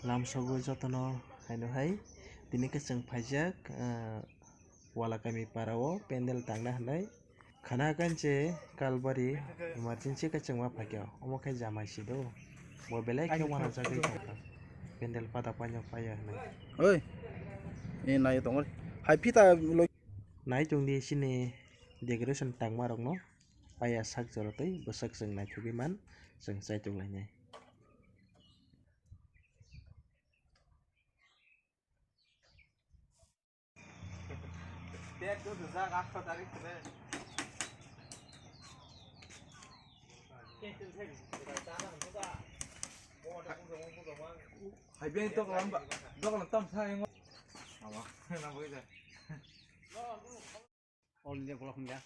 lamsogo jotono haino hai dini ke cheng phaijak wala kami parao pendel tangna hanai khana kanche kalbari emergency ke chengma phakya omo khai jamai sido bo belai ke wana jagai thokha pendel pada panyo paya hanai oi nai tongor hai pita loi nai jongni sini decoration tangma rok no paya sak jorotei bosak jeng naithogi man jeng chai tonglainai hai bên dok lam tam sai ngo ama na boi da all India block ya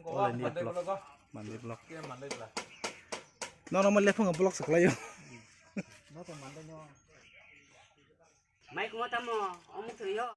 All India block. mandi block ke mandi lah no mal lefung block saklayo No to mande nyo Mai kuma tamo omuk thuyo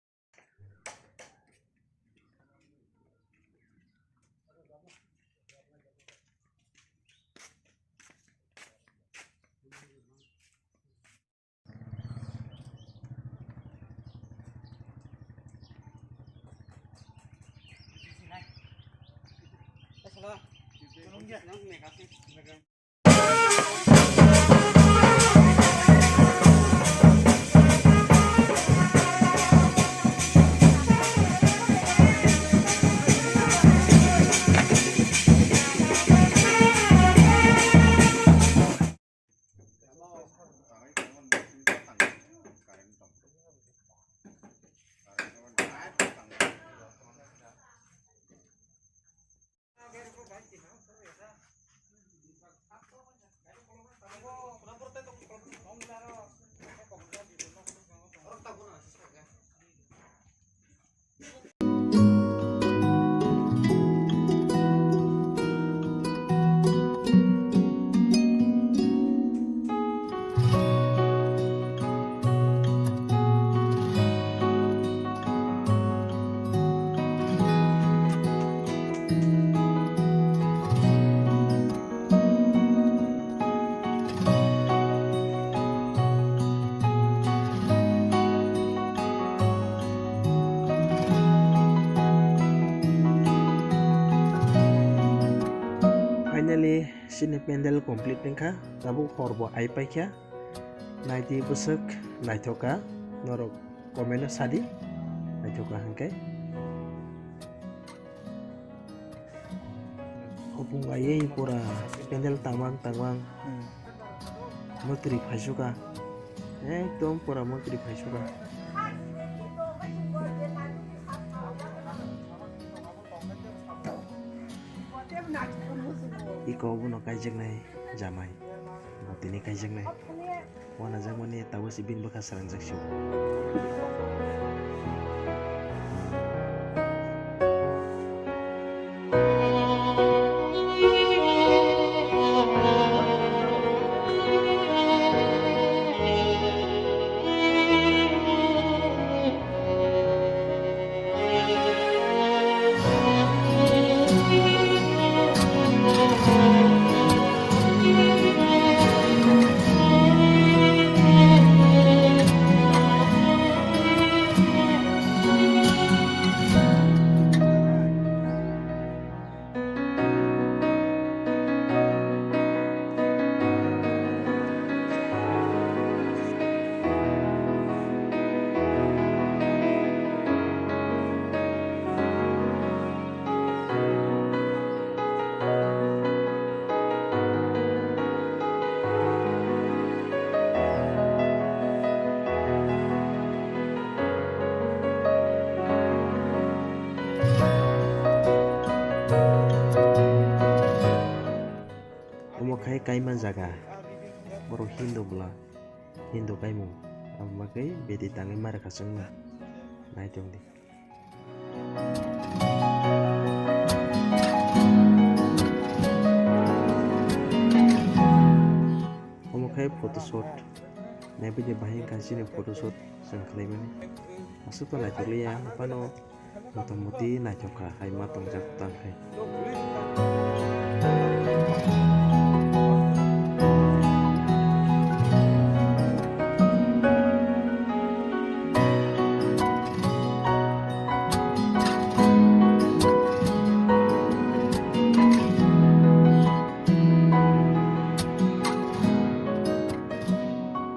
finally sini pendel complete nengkha tabuk horbo ai paikya naiti busuk naithoka norok komeno sadi naithoka hangkai opung ayei pura pendel tangwang motri phaisuka ekdom pura motri phaisuka iko buno kaijek nai jamai tini kaijek nai wana jamani tawo sibin baka sarang jakshu kai man jaga borok Hindu bula Hindu kaimu amakai bedi tangi mara kaseng nai tong di omokai photoshoot nai bedi bahing kasini photoshoot sang khlaimani maksud to nai tulia pano motamuti nai thoka hai matong jak tang hai